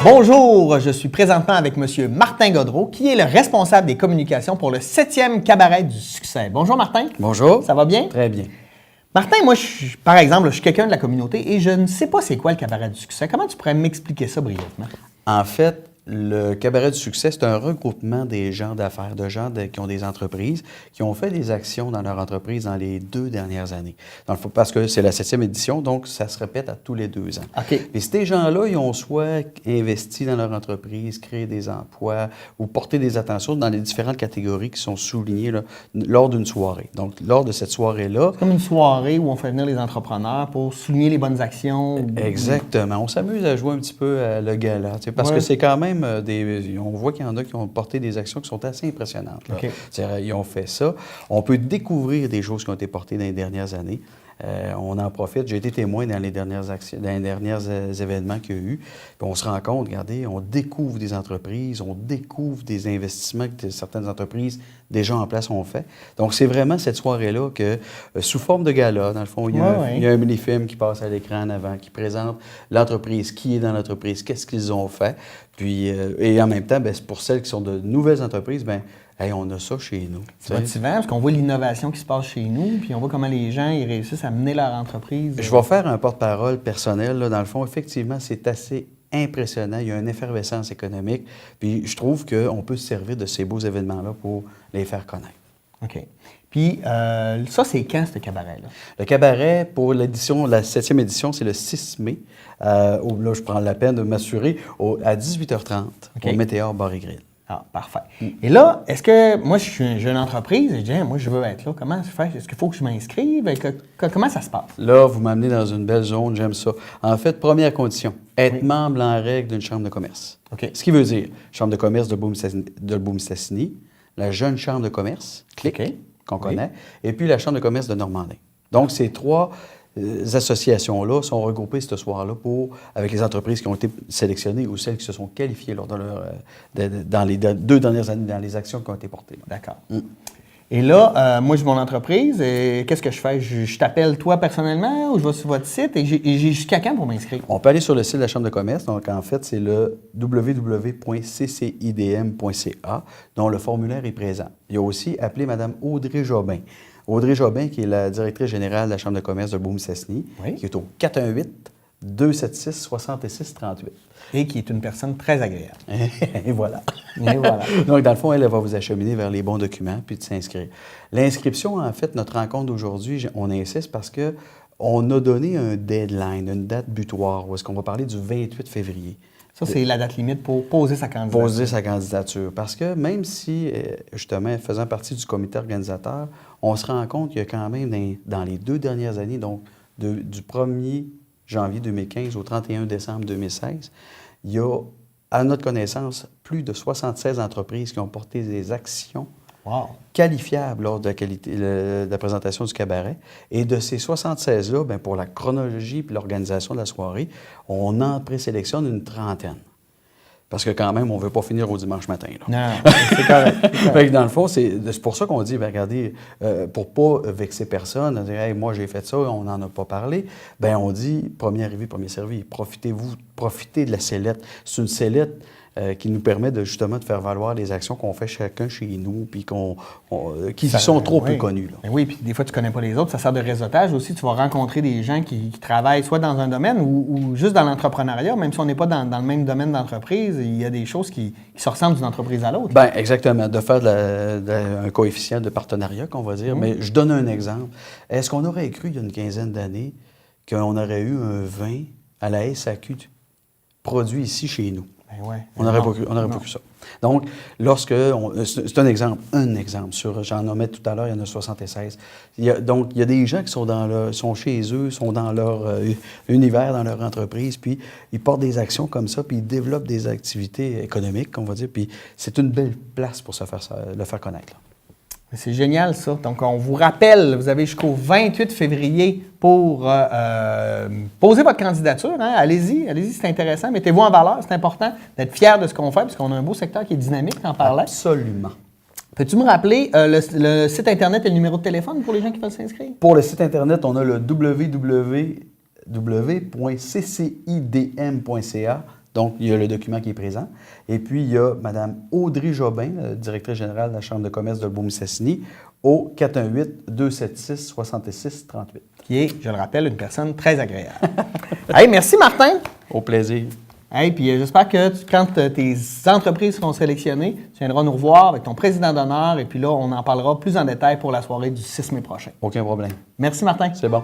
Bonjour, je suis présentement avec M. Martin Gaudreault, qui est le responsable des communications pour le 7e Cabaret du Succès. Bonjour Martin. Bonjour. Ça va bien? Très bien. Martin, moi, par exemple, je suis quelqu'un de la communauté et je ne sais pas c'est quoi le Cabaret du Succès. Comment tu pourrais m'expliquer ça brièvement? En fait, le Cabaret du Succès, c'est un regroupement des gens d'affaires, de gens qui ont des entreprises, qui ont fait des actions dans leur entreprise dans les 2 dernières années. Parce que c'est la 7e édition, donc ça se répète à tous les 2 ans. OK. Et ces gens-là, ils ont soit investi dans leur entreprise, créé des emplois ou porté des attentions dans les différentes catégories qui sont soulignées là, lors d'une soirée. Donc, lors de cette soirée-là... C'est comme une soirée où on fait venir les entrepreneurs pour souligner les bonnes actions. Exactement. On s'amuse à jouer un petit peu à le gala, parce que c'est quand même on voit qu'il y en a qui ont porté des actions qui sont assez impressionnantes. Là. Okay. Ils ont fait ça. On peut découvrir des choses qui ont été portées dans les dernières années. On en profite. J'ai été témoin dans les dernières actions, dans les derniers événements qu'il y a eu. Puis on se rend compte, regardez, on découvre des entreprises, on découvre des investissements que certaines entreprises déjà en place ont fait. Donc, c'est vraiment cette soirée-là que, sous forme de gala, dans le fond, il y a un mini-film qui passe à l'écran en avant, qui présente l'entreprise, qui est dans l'entreprise, qu'est-ce qu'ils ont fait. Puis, et en même temps, bien, pour celles qui sont de nouvelles entreprises, bien, hey, on a ça chez nous. C'est motivant parce qu'on voit l'innovation qui se passe chez nous, puis on voit comment les gens ils réussissent à mener leur entreprise. Je vais faire un porte-parole personnel. Là. Dans le fond, effectivement, c'est assez impressionnant. Il y a une effervescence économique. Puis je trouve qu'on peut se servir de ces beaux événements-là pour les faire connaître. OK. Puis ça, c'est quand, ce cabaret-là? Le cabaret, pour la 7e édition, c'est le 6 mai. Là, je prends la peine de m'assurer, à 18h30, au Météor Bar et Grill. Ah, parfait. Et là, est-ce que moi, je suis une entreprise et je dis, moi, je veux être là. Comment se fait? Est-ce qu'il faut que je m'inscrive? Comment ça se passe? Là, vous m'amenez dans une belle zone, j'aime ça. En fait, première condition, être membre en règle d'une chambre de commerce. OK. Ce qui veut dire, chambre de commerce de Beaume-Stassini, la jeune chambre de commerce, CLIC, qu'on connaît, et puis la chambre de commerce de Normandin. Donc, ces 3 associations-là sont regroupées ce soir-là avec les entreprises qui ont été sélectionnées ou celles qui se sont qualifiées lors de dans les 2 dernières années, dans les actions qui ont été portées. D'accord. Et là, moi, j'ai mon entreprise et qu'est-ce que je fais? Je t'appelle toi personnellement ou je vais sur votre site et j'ai jusqu'à quand pour m'inscrire? On peut aller sur le site de la Chambre de commerce. Donc, en fait, c'est le www.ccidm.ca dont le formulaire est présent. Il y a aussi appelé Mme Audrey Jobin. Audrey Jobin, qui est la directrice générale de la Chambre de commerce de Beaume-Stassini, qui est au 418-276-6638. Et qui est une personne très agréable. Et voilà. Et voilà. Donc, dans le fond, elle va vous acheminer vers les bons documents puis de s'inscrire. L'inscription, en fait, notre rencontre d'aujourd'hui, on insiste parce que on a donné un deadline, une date butoir, où est-ce qu'on va parler du 28 février. Ça, c'est la date limite pour poser sa candidature. Poser sa candidature. Parce que même si, justement, faisant partie du comité organisateur, on se rend compte qu'il y a quand même, dans les 2 dernières années, donc du 1er janvier 2015 au 31 décembre 2016, il y a, à notre connaissance, plus de 76 entreprises qui ont porté des actions qualifiables lors de la présentation du cabaret. Et de ces 76-là, bien, pour la chronologie et l'organisation de la soirée, on en présélectionne une 30aine. Parce que quand même, on ne veut pas finir au dimanche matin. Là. Non, c'est correct. Fait que dans le fond, c'est pour ça qu'on dit, bien, regardez, pour ne pas vexer personne, dire, hey, moi j'ai fait ça, on n'en a pas parlé, bien on dit, premier arrivé, premier servi. Profitez de la sellette. C'est une sellette qui nous permet justement de faire valoir les actions qu'on fait chacun chez nous, puis qui sont trop peu connues. Là. Oui, puis des fois, tu ne connais pas les autres. Ça sert de réseautage aussi. Tu vas rencontrer des gens qui travaillent soit dans un domaine ou juste dans l'entrepreneuriat. Même si on n'est pas dans le même domaine d'entreprise, il y a des choses qui se ressemblent d'une entreprise à l'autre. Bien, exactement. De faire un coefficient de partenariat, qu'on va dire. Mais je donne un exemple. Est-ce qu'on aurait cru, il y a une quinzaine d'années, qu'on aurait eu un vin à la SAQ produit ici chez nous? Ben ouais. On n'aurait pas cru ça. Donc, c'est un exemple, j'en nommais tout à l'heure, il y en a 76. Donc, il y a des gens qui sont chez eux, sont dans leur univers, dans leur entreprise, puis ils portent des actions comme ça, puis ils développent des activités économiques, on va dire, puis c'est une belle place pour le faire connaître. Là. C'est génial, ça. Donc, on vous rappelle, vous avez jusqu'au 28 février pour poser votre candidature. Hein? Allez-y, c'est intéressant. Mettez-vous en valeur, c'est important d'être fier de ce qu'on fait, parce qu'on a un beau secteur qui est dynamique, en parlant. Absolument. Peux-tu me rappeler le site Internet et le numéro de téléphone pour les gens qui veulent s'inscrire? Pour le site Internet, on a le www.ccidm.ca. Donc, il y a le document qui est présent. Et puis, il y a Mme Audrey Jobin, directrice générale de la Chambre de commerce de Beaume-Mistassini, au 418-276-6638. Qui est, je le rappelle, une personne très agréable. Hey, merci Martin. Au plaisir. Hey, puis j'espère que quand tes entreprises seront sélectionnées, tu viendras nous revoir avec ton président d'honneur et puis là, on en parlera plus en détail pour la soirée du 6 mai prochain. Aucun problème. Merci Martin. C'est bon.